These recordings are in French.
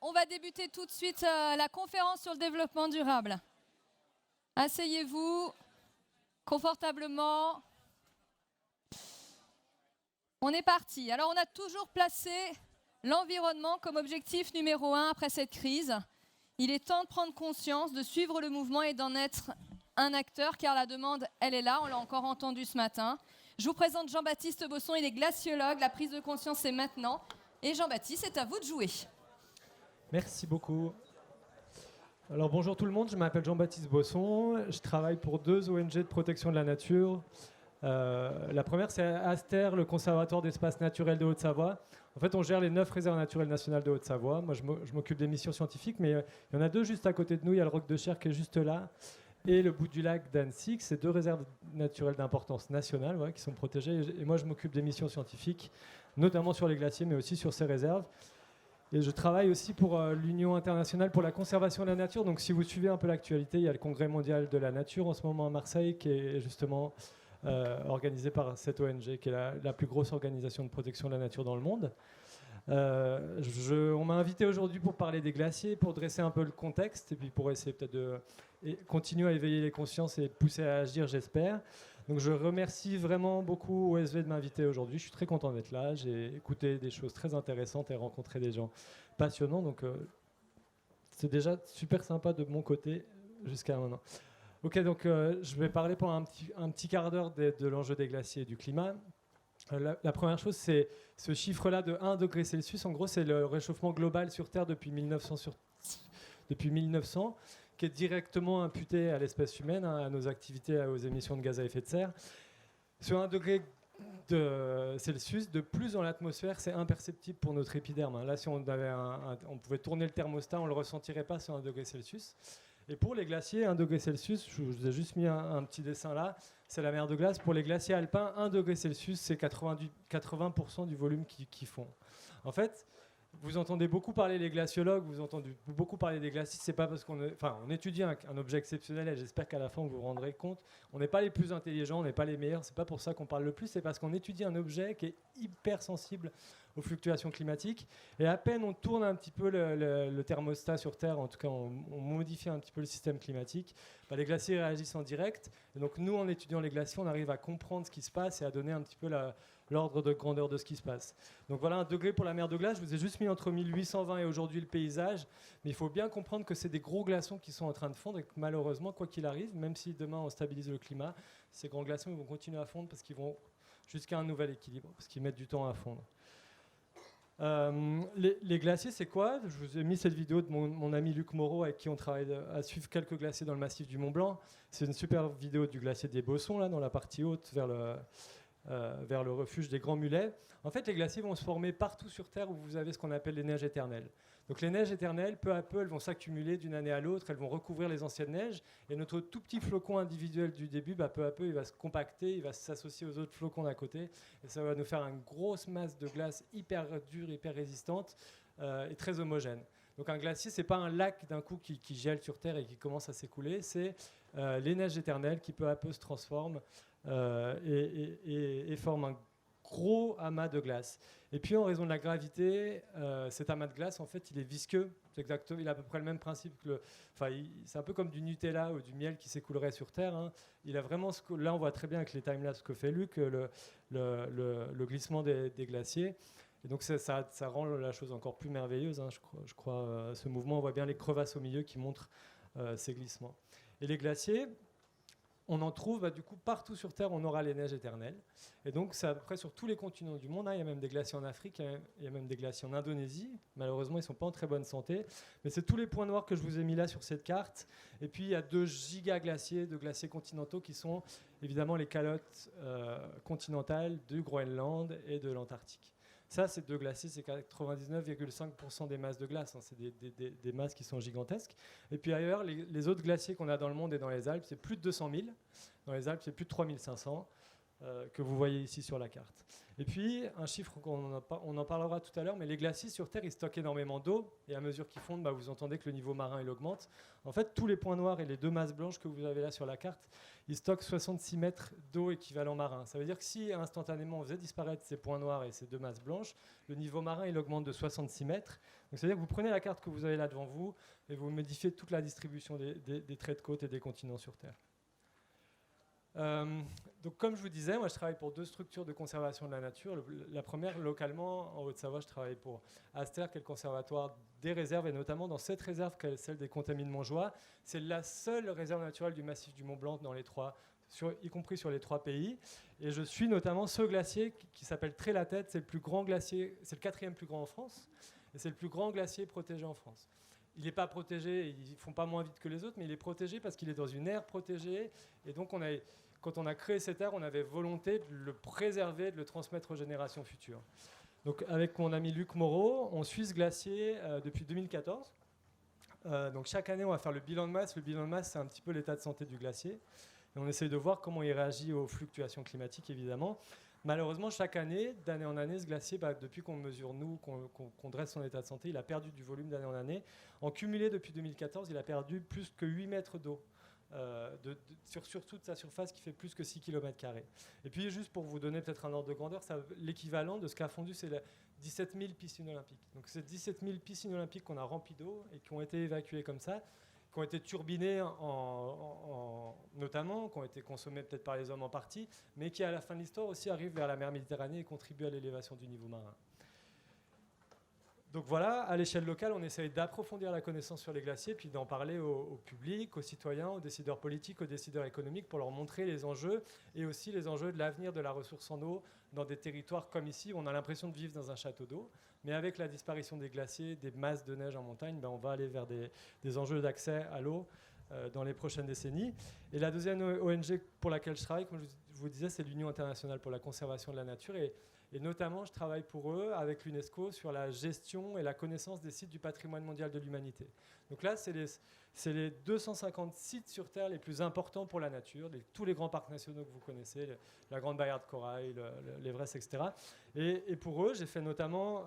On va débuter tout de suite la conférence sur le développement durable. Asseyez-vous confortablement. On est parti. Alors, on a toujours placé l'environnement comme objectif numéro 1 après cette crise. Il est temps de prendre conscience, de suivre le mouvement et d'en être un acteur, car la demande, elle est là, on l'a encore entendu ce matin. Je vous présente Jean-Baptiste Bosson, il est glaciologue, la prise de conscience c'est maintenant. Et Jean-Baptiste, c'est à vous de jouer. Merci beaucoup. Alors bonjour tout le monde, je m'appelle Jean-Baptiste Bosson, je travaille pour 2 ONG de protection de la nature. La première c'est Aster, le Conservatoire d'espaces naturels de Haute-Savoie. En fait on gère les 9 réserves naturelles nationales de Haute-Savoie. Moi je m'occupe des missions scientifiques, mais il y en a 2 juste à côté de nous, il y a le Roc de Cher qui est juste là, et le bout du lac d'Annecy, c'est 2 réserves naturelles d'importance nationale qui sont protégées. Et moi je m'occupe des missions scientifiques, notamment sur les glaciers, mais aussi sur ces réserves. Et je travaille aussi pour l'Union internationale pour la conservation de la nature. Donc si vous suivez un peu l'actualité, il y a le Congrès mondial de la nature en ce moment à Marseille, qui est justement organisé par cette ONG, qui est la plus grosse organisation de protection de la nature dans le monde. On m'a invité aujourd'hui pour parler des glaciers, pour dresser un peu le contexte, et puis pour essayer peut-être de continuer à éveiller les consciences et pousser à agir, j'espère. Donc je remercie vraiment beaucoup OSV de m'inviter aujourd'hui. Je suis très content d'être là. J'ai écouté des choses très intéressantes et rencontré des gens passionnants. Donc c'est déjà super sympa de mon côté jusqu'à maintenant. Ok, donc je vais parler pendant un petit quart d'heure de l'enjeu des glaciers et du climat. La première chose, c'est ce chiffre-là de 1 degré Celsius. En gros, c'est le réchauffement global sur Terre depuis 1900, qui est directement imputé à l'espèce humaine, à nos activités, aux émissions de gaz à effet de serre. Sur 1 degré de Celsius, de plus dans l'atmosphère, c'est imperceptible pour notre épiderme. Là, si on pouvait tourner le thermostat, on ne le ressentirait pas sur 1 degré Celsius. Et pour les glaciers, 1 degré Celsius, je vous ai juste mis un petit dessin là, c'est la mer de glace. Pour les glaciers alpins, 1 degré Celsius, c'est 80% du volume qui fond. En fait, vous entendez beaucoup parler les glaciologues, vous entendez beaucoup parler des glaciers, c'est pas parce on étudie un objet exceptionnel, et j'espère qu'à la fin vous vous rendrez compte, on n'est pas les plus intelligents, on n'est pas les meilleurs, c'est pas pour ça qu'on parle le plus, c'est parce qu'on étudie un objet qui est hyper sensible aux fluctuations climatiques, et à peine on tourne un petit peu le thermostat sur Terre, en tout cas on modifie un petit peu le système climatique, les glaciers réagissent en direct, et donc nous en étudiant les glaciers, on arrive à comprendre ce qui se passe et à donner un petit peu l'ordre de grandeur de ce qui se passe. Donc voilà, 1 degré pour la mer de glace. Je vous ai juste mis entre 1820 et aujourd'hui le paysage. Mais il faut bien comprendre que c'est des gros glaçons qui sont en train de fondre et que malheureusement, quoi qu'il arrive, même si demain on stabilise le climat, ces grands glaçons ils vont continuer à fondre parce qu'ils vont jusqu'à un nouvel équilibre, parce qu'ils mettent du temps à fondre. Les glaciers, c'est quoi ? Je vous ai mis cette vidéo de mon ami Luc Moreau, avec qui on travaille à suivre quelques glaciers dans le massif du Mont Blanc. C'est une super vidéo du glacier des Bossons, là, dans la partie haute, vers le refuge des Grands Mulets. En fait, les glaciers vont se former partout sur Terre où vous avez ce qu'on appelle les neiges éternelles. Donc les neiges éternelles, peu à peu, elles vont s'accumuler d'une année à l'autre, elles vont recouvrir les anciennes neiges, et notre tout petit flocon individuel du début, peu à peu, il va se compacter, il va s'associer aux autres flocons d'à côté, et ça va nous faire une grosse masse de glace hyper dure, hyper résistante, et très homogène. Donc un glacier, c'est pas un lac d'un coup qui gèle sur Terre et qui commence à s'écouler, c'est les neiges éternelles qui peu à peu se transforment et forment un gros amas de glace. Et puis en raison de la gravité, cet amas de glace, en fait, il est visqueux. Il a à peu près le même principe que c'est un peu comme du Nutella ou du miel qui s'écoulerait sur Terre. Hein. Il a vraiment là, on voit très bien avec les timelapses que fait Luc le glissement des glaciers. Et donc ça rend la chose encore plus merveilleuse. Hein, je crois ce mouvement, on voit bien les crevasses au milieu qui montrent ces glissements. Et les glaciers, on en trouve du coup partout sur Terre, on aura les neiges éternelles. Et donc c'est à peu près sur tous les continents du monde. Hein. Il y a même des glaciers en Afrique, il y a même des glaciers en Indonésie. Malheureusement, ils ne sont pas en très bonne santé. Mais c'est tous les points noirs que je vous ai mis là sur cette carte. Et puis il y a 2 gigaglaciers, de glaciers continentaux qui sont évidemment les calottes continentales du Groenland et de l'Antarctique. Ça, ces 2 glaciers, c'est 99,5% des masses de glace. Hein. C'est des masses qui sont gigantesques. Et puis ailleurs, les autres glaciers qu'on a dans le monde et dans les Alpes, c'est plus de 200 000. Dans les Alpes, c'est plus de 3 500. que vous voyez ici sur la carte. Et puis, un chiffre on en parlera tout à l'heure, mais les glaciers sur Terre, ils stockent énormément d'eau, et à mesure qu'ils fondent, vous entendez que le niveau marin il augmente. En fait, tous les points noirs et les 2 masses blanches que vous avez là sur la carte, ils stockent 66 mètres d'eau équivalent marin. Ça veut dire que si instantanément on faisait disparaître ces points noirs et ces 2 masses blanches, le niveau marin il augmente de 66 mètres. Donc ça veut dire que vous prenez la carte que vous avez là devant vous et vous modifiez toute la distribution des traits de côte et des continents sur Terre. Donc comme je vous disais, moi je travaille pour 2 structures de conservation de la nature. La première, localement, en Haute-Savoie, je travaille pour Aster, qui est le conservatoire des réserves, et notamment dans cette réserve, qui est celle des Contamines de Montjoie. C'est la seule réserve naturelle du massif du Mont-Blanc, dans les 3, y compris sur les 3 pays. Et je suis notamment ce glacier qui s'appelle Tré-la-Tête. C'est le plus grand glacier, c'est le 4e plus grand en France, et c'est le plus grand glacier protégé en France. Il n'est pas protégé, ils ne font pas moins vite que les autres, mais il est protégé parce qu'il est dans une aire protégée. Et donc, quand on a créé cette aire, on avait volonté de le préserver, de le transmettre aux générations futures. Donc, avec mon ami Luc Moreau, on suit ce glacier depuis 2014. Donc, chaque année, on va faire le bilan de masse. Le bilan de masse, c'est un petit peu l'état de santé du glacier. Et on essaye de voir comment il réagit aux fluctuations climatiques, évidemment. Malheureusement, chaque année, d'année en année, ce glacier, depuis qu'on mesure, nous, qu'on dresse son état de santé, il a perdu du volume d'année en année. En cumulé, depuis 2014, il a perdu plus que 8 mètres d'eau sur toute sa surface, qui fait plus que 6 km². Et puis, juste pour vous donner peut-être un ordre de grandeur, l'équivalent de ce qu'a fondu, c'est 17 000 piscines olympiques. Donc, c'est 17 000 piscines olympiques qu'on a remplies d'eau et qui ont été évacuées comme ça, qui ont été turbinées notamment, qui ont été consommées peut-être par les hommes en partie, mais qui à la fin de l'histoire aussi arrivent vers la mer Méditerranée et contribuent à l'élévation du niveau marin. Donc voilà, à l'échelle locale, on essaye d'approfondir la connaissance sur les glaciers, puis d'en parler au public, aux citoyens, aux décideurs politiques, aux décideurs économiques, pour leur montrer les enjeux, et aussi les enjeux de l'avenir de la ressource en eau dans des territoires comme ici, où on a l'impression de vivre dans un château d'eau. Mais avec la disparition des glaciers, des masses de neige en montagne, on va aller vers des enjeux d'accès à l'eau dans les prochaines décennies. Et la deuxième ONG pour laquelle je travaille, comme je vous disais, c'est l'Union internationale pour la conservation de la nature. Et notamment, je travaille pour eux, avec l'UNESCO, sur la gestion et la connaissance des sites du patrimoine mondial de l'humanité. Donc là, c'est les 250 sites sur Terre les plus importants pour la nature, tous les grands parcs nationaux que vous connaissez, la Grande Barrière de Corail, l'Everest, etc. Et pour eux, j'ai fait notamment,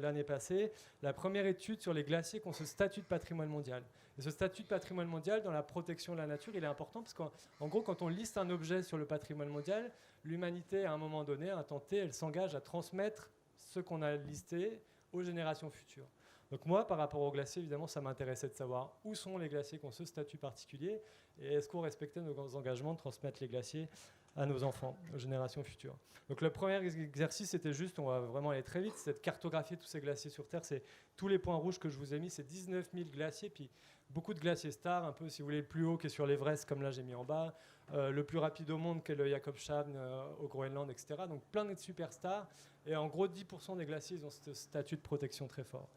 l'année passée, la première étude sur les glaciers qui ont ce statut de patrimoine mondial. Et ce statut de patrimoine mondial, dans la protection de la nature, il est important parce qu'en gros, quand on liste un objet sur le patrimoine mondial, l'humanité, à un moment donné, à un temps T, elle s'engage à transmettre ce qu'on a listé aux générations futures. Donc moi, par rapport aux glaciers, évidemment, ça m'intéressait de savoir où sont les glaciers qui ont ce statut particulier et est-ce qu'on respectait nos engagements de transmettre les glaciers à nos enfants, aux générations futures. Donc le premier exercice, c'était juste, on va vraiment aller très vite, c'est de cartographier tous ces glaciers sur Terre. C'est tous les points rouges que je vous ai mis, c'est 19 000 glaciers, puis beaucoup de glaciers stars, un peu, si vous voulez, le plus haut qui est sur l'Everest, comme là j'ai mis en bas, le plus rapide au monde qui est le Jakobshavn au Groenland, etc. Donc plein de superstars. Et en gros, 10% des glaciers, ils ont ce statut de protection très fort.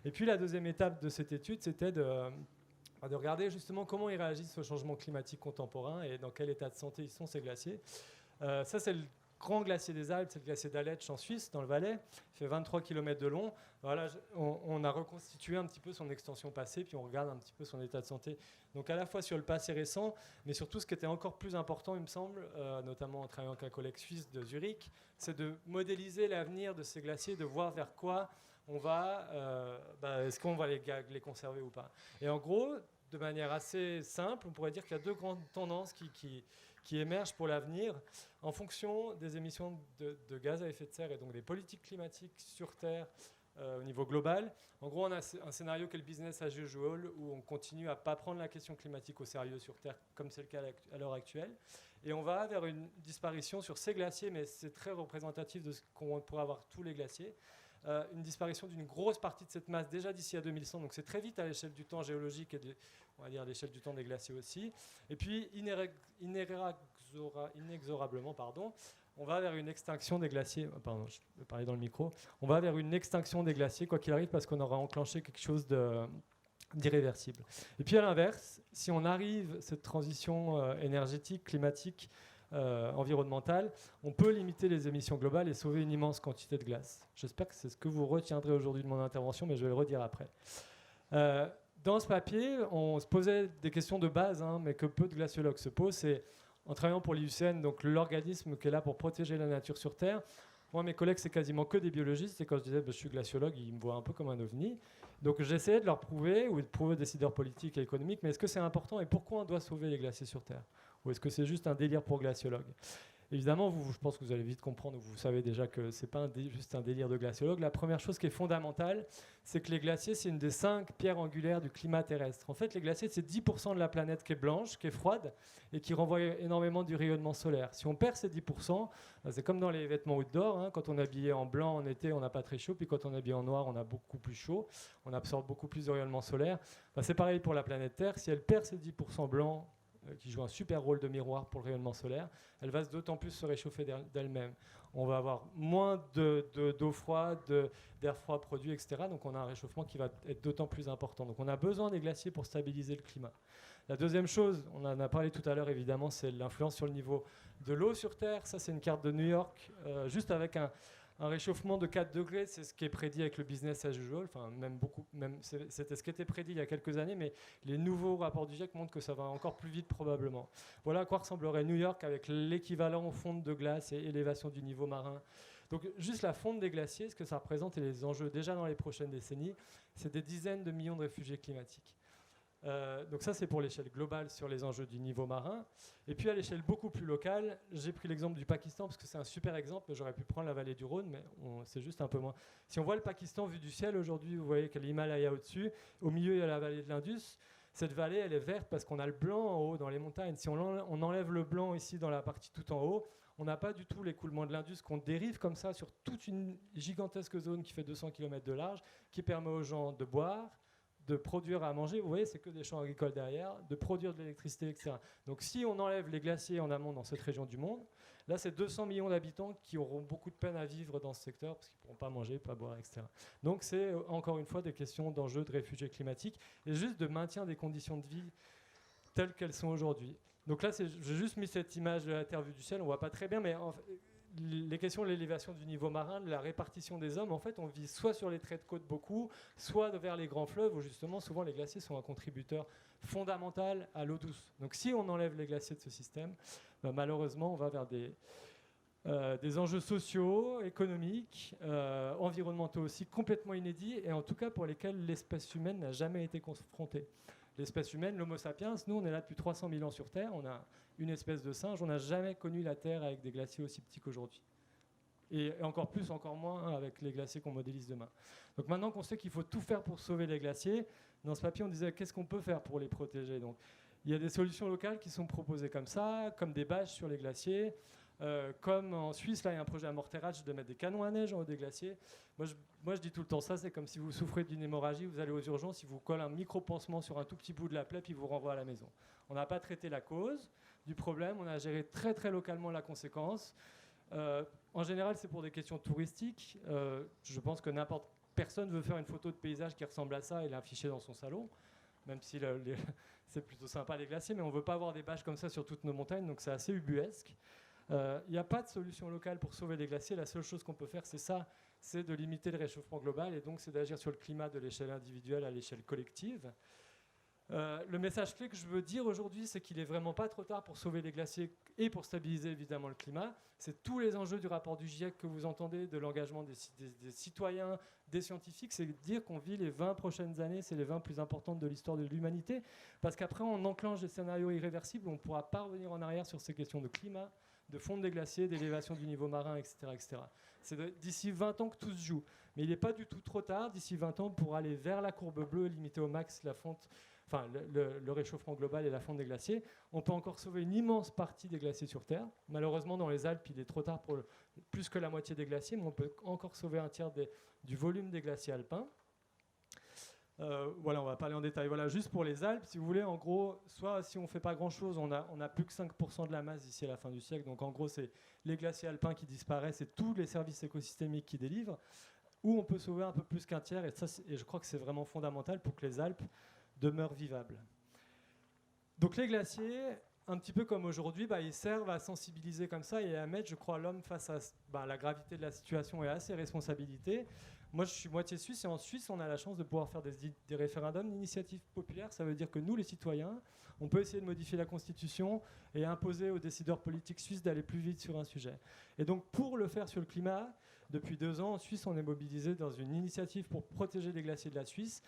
Et puis la deuxième étape de cette étude, c'était de regarder justement comment ils réagissent au changement climatique contemporain et dans quel état de santé ils sont, ces glaciers. Ça, c'est le grand glacier des Alpes, c'est le glacier d'Aletsch en Suisse, dans le Valais. Il fait 23 km de long. Voilà, on a reconstitué un petit peu son extension passée, puis on regarde un petit peu son état de santé. Donc à la fois sur le passé récent, mais surtout ce qui était encore plus important, il me semble, notamment en travaillant avec un collègue suisse de Zurich, c'est de modéliser l'avenir de ces glaciers, de voir vers quoi on va, est-ce qu'on va les conserver ou pas. Et en gros, de manière assez simple, on pourrait dire qu'il y a 2 grandes tendances qui émergent pour l'avenir en fonction des émissions de gaz à effet de serre et donc des politiques climatiques sur Terre au niveau global. En gros, on a un scénario qui est le business as usual, où on continue à ne pas prendre la question climatique au sérieux sur Terre, comme c'est le cas à l'heure actuelle. Et on va vers une disparition sur ces glaciers, mais c'est très représentatif de ce qu'on pourrait avoir tous les glaciers. Une disparition d'une grosse partie de cette masse déjà d'ici à 2100, donc c'est très vite à l'échelle du temps géologique et on va dire à l'échelle du temps des glaciers aussi. Et puis inexorablement, on va vers une extinction des glaciers. Pardon, je vais parler dans le micro. On va vers une extinction des glaciers quoi qu'il arrive parce qu'on aura enclenché quelque chose d'irréversible. Et puis à l'inverse, si on arrive cette transition énergétique, climatique, environnementale, on peut limiter les émissions globales et sauver une immense quantité de glace. J'espère que c'est ce que vous retiendrez aujourd'hui de mon intervention, mais je vais le redire après. Dans ce papier, on se posait des questions de base, mais que peu de glaciologues se posent. C'est en travaillant pour l'IUCN, donc l'organisme qui est là pour protéger la nature sur Terre. Moi, mes collègues, c'est quasiment que des biologistes. Et quand je disais je suis glaciologue, ils me voient un peu comme un ovni. Donc j'essayais de leur prouver, ou de prouver aux décideurs politiques et économiques, mais est-ce que c'est important et pourquoi on doit sauver les glaciers sur Terre? Ou est-ce que c'est juste un délire pour glaciologues? Évidemment, je pense que vous allez vite comprendre, vous savez déjà que ce n'est pas juste un délire de glaciologue. La première chose qui est fondamentale, c'est que les glaciers, c'est une des 5 pierres angulaires du climat terrestre. En fait, les glaciers, c'est 10% de la planète qui est blanche, qui est froide, et qui renvoie énormément du rayonnement solaire. Si on perd ces 10%, c'est comme dans les vêtements outdoor, hein, quand on est habillé en blanc en été, on n'a pas très chaud, puis quand on est habillé en noir, on a beaucoup plus chaud, on absorbe beaucoup plus de rayonnement solaire. C'est pareil pour la planète Terre, si elle perd ces 10% blancs, qui joue un super rôle de miroir pour le rayonnement solaire, elle va d'autant plus se réchauffer d'elle-même. On va avoir moins d'eau froide, d'air froid produit, etc. Donc on a un réchauffement qui va être d'autant plus important. Donc on a besoin des glaciers pour stabiliser le climat. La deuxième chose, on en a parlé tout à l'heure évidemment, c'est l'influence sur le niveau de l'eau sur Terre. Ça c'est une carte de New York, juste avec un réchauffement de 4 degrés, c'est ce qui est prédit avec le business as usual, enfin c'était ce qui était prédit il y a quelques années, mais les nouveaux rapports du GIEC montrent que ça va encore plus vite probablement. Voilà à quoi ressemblerait New York avec l'équivalent fonte de glace et élévation du niveau marin. Donc juste la fonte des glaciers, ce que ça représente et les enjeux déjà dans les prochaines décennies, c'est des dizaines de millions de réfugiés climatiques. Donc ça, c'est pour l'échelle globale sur les enjeux du niveau marin. Et puis à l'échelle beaucoup plus locale, j'ai pris l'exemple du Pakistan parce que c'est un super exemple. J'aurais pu prendre la vallée du Rhône, mais c'est juste un peu moins. Si on voit le Pakistan vu du ciel aujourd'hui, vous voyez qu'il y a l'Himalaya au-dessus. Au milieu, il y a la vallée de l'Indus. Cette vallée, elle est verte parce qu'on a le blanc en haut dans les montagnes. Si on enlève le blanc ici dans la partie tout en haut, on n'a pas du tout l'écoulement de l'Indus qu'on dérive comme ça sur toute une gigantesque zone qui fait 200 km de large, qui permet aux gens de boire, de produire à manger, vous voyez, c'est que des champs agricoles derrière, de produire de l'électricité, etc. Donc si on enlève les glaciers en amont dans cette région du monde, là c'est 200 millions d'habitants qui auront beaucoup de peine à vivre dans ce secteur parce qu'ils ne pourront pas manger, pas boire, etc. Donc c'est encore une fois des questions d'enjeux de réfugiés climatiques et juste de maintien des conditions de vie telles qu'elles sont aujourd'hui. Donc là, j'ai juste mis cette image de la Terre vue du ciel, on ne voit pas très bien, mais les questions de l'élévation du niveau marin, de la répartition des hommes, en fait, on vit soit sur les traits de côte beaucoup, soit vers les grands fleuves où justement, souvent, les glaciers sont un contributeur fondamental à l'eau douce. Donc si on enlève les glaciers de ce système, malheureusement, on va vers des enjeux sociaux, économiques, environnementaux aussi, complètement inédits, et en tout cas pour lesquels l'espèce humaine n'a jamais été confrontée. L'espèce humaine, l'Homo sapiens, nous, on est là depuis 300 000 ans sur Terre, on a une espèce de singe, on n'a jamais connu la Terre avec des glaciers aussi petits qu'aujourd'hui. Et encore plus, encore moins avec les glaciers qu'on modélise demain. Donc maintenant qu'on sait qu'il faut tout faire pour sauver les glaciers, dans ce papier, on disait qu'est-ce qu'on peut faire pour les protéger. Donc, il y a des solutions locales qui sont proposées comme ça, comme des bâches sur les glaciers. Comme en Suisse, là, il y a un projet à Morteratsch de mettre des canons à neige en haut des glaciers. Moi, je dis tout le temps ça, c'est comme si vous souffrez d'une hémorragie, vous allez aux urgences, ils vous collent un micro-pansement sur un tout petit bout de la plaie, puis ils vous renvoient à la maison. On n'a pas traité la cause du problème, on a géré très très localement la conséquence. En général, c'est pour des questions touristiques. Je pense que personne veut faire une photo de paysage qui ressemble à ça et l'afficher dans son salon, même si c'est plutôt sympa les glaciers, mais on ne veut pas avoir des bâches comme ça sur toutes nos montagnes, donc c'est assez ubuesque. Il n'y a pas de solution locale pour sauver les glaciers. La seule chose qu'on peut faire, c'est de limiter le réchauffement global, et donc c'est d'agir sur le climat de l'échelle individuelle à l'échelle collective. Le message clé que je veux dire aujourd'hui, c'est qu'il n'est vraiment pas trop tard pour sauver les glaciers et pour stabiliser évidemment le climat. C'est tous les enjeux du rapport du GIEC que vous entendez, de l'engagement des citoyens, des scientifiques, c'est dire qu'on vit les 20 prochaines années, c'est les 20 plus importantes de l'histoire de l'humanité, parce qu'après on enclenche des scénarios irréversibles, on ne pourra pas revenir en arrière sur ces questions de climat, de fonte des glaciers, d'élévation du niveau marin, etc. etc. C'est d'ici 20 ans que tout se joue. Mais il n'est pas du tout trop tard, d'ici 20 ans, pour aller vers la courbe bleue et limiter au max la fonte, le réchauffement global et la fonte des glaciers. On peut encore sauver une immense partie des glaciers sur Terre. Malheureusement, dans les Alpes, il est trop tard pour plus que la moitié des glaciers, mais on peut encore sauver un tiers du volume des glaciers alpins. Voilà, on va pas aller en détail. Voilà, juste pour les Alpes, si vous voulez, en gros, soit si on ne fait pas grand-chose, on a plus que 5% de la masse d'ici à la fin du siècle. Donc en gros, c'est les glaciers alpins qui disparaissent et tous les services écosystémiques qui délivrent. Ou on peut sauver un peu plus qu'un tiers. Et je crois que c'est vraiment fondamental pour que les Alpes demeurent vivables. Donc les glaciers, un petit peu comme aujourd'hui, ils servent à sensibiliser comme ça et à mettre, je crois, l'homme face à la gravité de la situation et à ses responsabilités. Moi, je suis moitié suisse et en Suisse, on a la chance de pouvoir faire des référendums d'initiative populaire. Ça veut dire que nous, les citoyens, on peut essayer de modifier la Constitution et imposer aux décideurs politiques suisses d'aller plus vite sur un sujet. Et donc, pour le faire sur le climat, depuis 2 ans, en Suisse, on est mobilisé dans une initiative pour protéger les glaciers de la Suisse.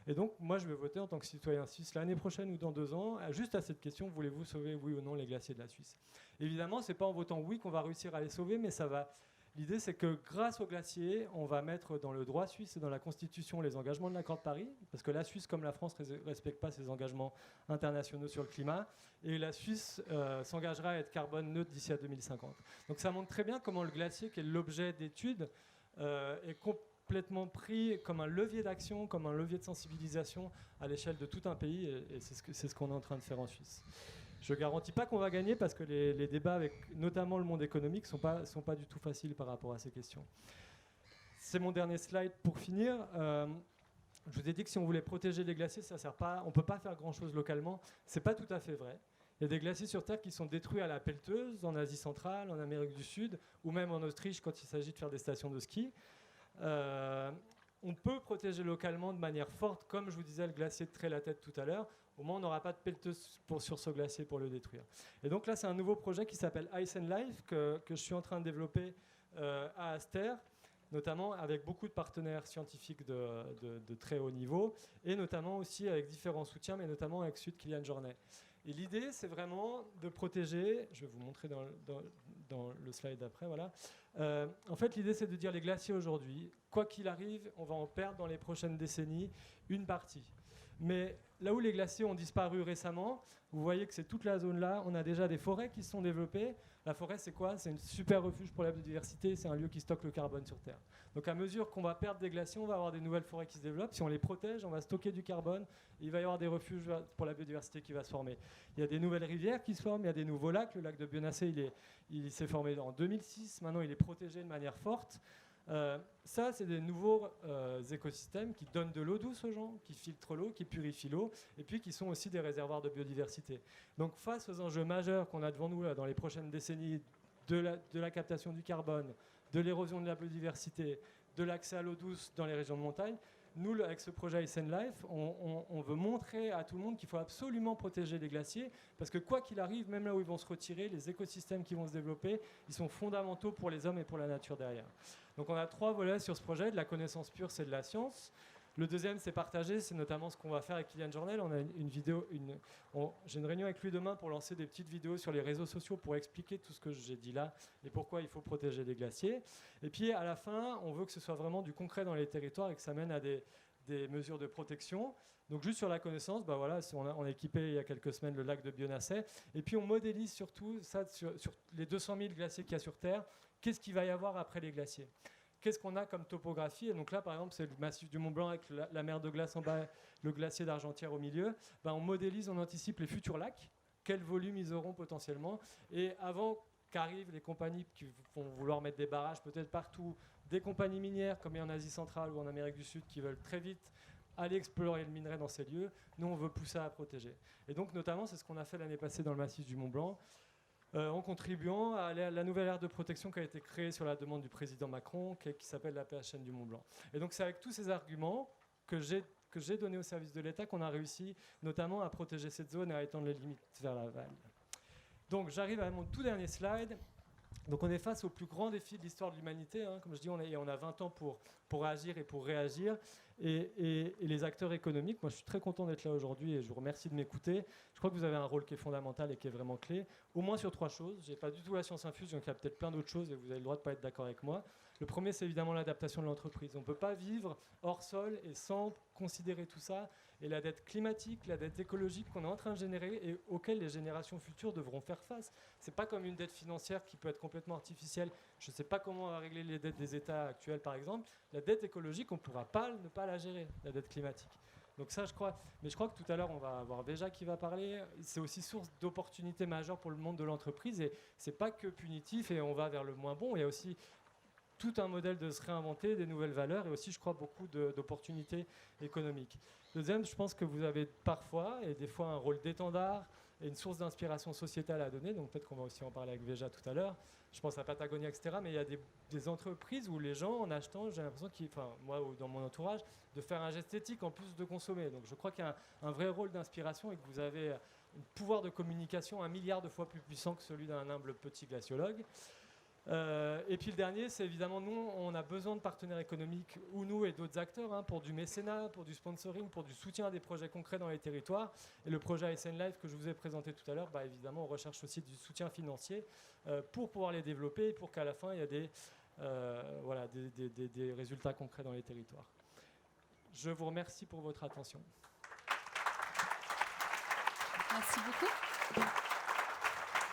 Et donc, moi, je vais voter en tant que citoyen suisse l'année prochaine ou dans 2 ans, juste à cette question, voulez-vous sauver, oui ou non, les glaciers de la Suisse? Évidemment, ce n'est pas en votant oui qu'on va réussir à les sauver, mais ça va... L'idée, c'est que grâce aux glaciers, on va mettre dans le droit suisse et dans la Constitution les engagements de l'accord de Paris, parce que la Suisse, comme la France, ne respecte pas ses engagements internationaux sur le climat, et la Suisse s'engagera à être carbone neutre d'ici à 2050. Donc ça montre très bien comment le glacier, qui est l'objet d'études, est complètement pris comme un levier d'action, comme un levier de sensibilisation à l'échelle de tout un pays, et c'est ce qu'on est en train de faire en Suisse. Je ne garantis pas qu'on va gagner parce que les débats avec notamment le monde économique ne sont pas du tout faciles par rapport à ces questions. C'est mon dernier slide pour finir. Je vous ai dit que si on voulait protéger les glaciers, ça sert pas, on ne peut pas faire grand-chose localement. Ce n'est pas tout à fait vrai. Il y a des glaciers sur Terre qui sont détruits à la pelleteuse, en Asie centrale, en Amérique du Sud, ou même en Autriche quand il s'agit de faire des stations de ski. On peut protéger localement de manière forte, comme je vous disais, le glacier de Tré-la-Tête tout à l'heure. Au moins, on n'aura pas de pelleteuse sur ce glacier pour le détruire. Et donc là, c'est un nouveau projet qui s'appelle Ice and Life, que je suis en train de développer à Aster, notamment avec beaucoup de partenaires scientifiques de très haut niveau, et notamment aussi avec différents soutiens, mais notamment avec Sud Kylian Jornet. Et l'idée, c'est vraiment de protéger, je vais vous montrer dans le slide d'après, voilà. En fait, l'idée, c'est de dire les glaciers aujourd'hui, quoi qu'il arrive, on va en perdre dans les prochaines décennies une partie. Mais là où les glaciers ont disparu récemment, vous voyez que c'est toute la zone là, on a déjà des forêts qui se sont développées. La forêt, c'est quoi? C'est un super refuge pour la biodiversité, c'est un lieu qui stocke le carbone sur Terre. Donc à mesure qu'on va perdre des glaciers, on va avoir des nouvelles forêts qui se développent. Si on les protège, on va stocker du carbone, et il va y avoir des refuges pour la biodiversité qui va se former. Il y a des nouvelles rivières qui se forment, il y a des nouveaux lacs. Le lac de Bionacé, il s'est formé en 2006, maintenant il est protégé de manière forte. Ça, c'est des nouveaux écosystèmes qui donnent de l'eau douce aux gens, qui filtrent l'eau, qui purifient l'eau, et puis qui sont aussi des réservoirs de biodiversité. Donc face aux enjeux majeurs qu'on a devant nous là, dans les prochaines décennies, de la captation du carbone, de l'érosion de la biodiversité, de l'accès à l'eau douce dans les régions de montagne, nous, avec ce projet Ice and Life, on veut montrer à tout le monde qu'il faut absolument protéger les glaciers, parce que quoi qu'il arrive, même là où ils vont se retirer, les écosystèmes qui vont se développer, ils sont fondamentaux pour les hommes et pour la nature derrière. Donc on a 3 volets sur ce projet. De la connaissance pure, c'est de la science. Le deuxième, c'est partager, c'est notamment ce qu'on va faire avec Kylian Jornet. On a une vidéo, j'ai une réunion avec lui demain pour lancer des petites vidéos sur les réseaux sociaux pour expliquer tout ce que j'ai dit là et pourquoi il faut protéger les glaciers. Et puis à la fin, on veut que ce soit vraiment du concret dans les territoires et que ça mène à des mesures de protection. Donc juste sur la connaissance, bah voilà, on a équipé il y a quelques semaines le lac de Bionacé. Et puis on modélise surtout ça sur les 200 000 glaciers qu'il y a sur Terre. Qu'est-ce qu'il va y avoir après les glaciers? Qu'est-ce qu'on a comme topographie? Et donc là, par exemple, c'est le massif du Mont Blanc avec la mer de glace en bas, le glacier d'Argentière au milieu. Ben, on modélise, on anticipe les futurs lacs, quel volume ils auront potentiellement. Et avant qu'arrivent les compagnies qui vont vouloir mettre des barrages peut-être partout, des compagnies minières comme il y a en Asie centrale ou en Amérique du Sud qui veulent très vite aller explorer le minerai dans ces lieux, nous, on veut pousser à protéger. Et donc, notamment, c'est ce qu'on a fait l'année passée dans le massif du Mont Blanc. En contribuant à la nouvelle aire de protection qui a été créée sur la demande du président Macron, qui s'appelle la PHN du Mont Blanc. Et donc c'est avec tous ces arguments que j'ai donné au service de l'État qu'on a réussi notamment à protéger cette zone et à étendre les limites vers l'aval. Donc j'arrive à mon tout dernier slide. Donc on est face au plus grand défi de l'histoire de l'humanité. Hein. Comme je dis, on a 20 ans pour agir et pour réagir. Et les acteurs économiques, moi je suis très content d'être là aujourd'hui et je vous remercie de m'écouter. Je crois que vous avez un rôle qui est fondamental et qui est vraiment clé, au moins sur 3 choses. Je n'ai pas du tout la science infuse, donc il y a peut-être plein d'autres choses et vous avez le droit de ne pas être d'accord avec moi. Le premier, c'est évidemment l'adaptation de l'entreprise. On ne peut pas vivre hors sol et sans considérer tout ça. Et la dette climatique, la dette écologique qu'on est en train de générer et auxquelles les générations futures devront faire face. Ce n'est pas comme une dette financière qui peut être complètement artificielle. Je ne sais pas comment on va régler les dettes des États actuels, par exemple. La dette écologique, on ne pourra pas ne pas la gérer, la dette climatique. Donc ça, je crois. Mais je crois que tout à l'heure, on va avoir Béja qui va parler. C'est aussi source d'opportunités majeures pour le monde de l'entreprise. Et ce n'est pas que punitif et on va vers le moins bon. Il y a aussi tout un modèle de se réinventer, des nouvelles valeurs et aussi, je crois, beaucoup d'opportunités économiques. Deuxième, je pense que vous avez parfois et des fois un rôle d'étendard, est une source d'inspiration sociétale à donner. Donc peut-être qu'on va aussi en parler avec Veja tout à l'heure. Je pense à Patagonia, etc. Mais il y a des entreprises où les gens, en achetant, j'ai l'impression moi ou dans mon entourage, de faire un geste éthique en plus de consommer. Donc je crois qu'il y a un vrai rôle d'inspiration et que vous avez un pouvoir de communication 1 milliard de fois plus puissant que celui d'un humble petit glaciologue. Et puis le dernier, c'est évidemment nous, on a besoin de partenaires économiques, ou nous et d'autres acteurs, pour du mécénat, pour du sponsoring, pour du soutien à des projets concrets dans les territoires. Et le projet ASN Live que je vous ai présenté tout à l'heure, évidemment, on recherche aussi du soutien financier pour pouvoir les développer et pour qu'à la fin, il y ait des résultats concrets dans les territoires. Je vous remercie pour votre attention. Merci beaucoup.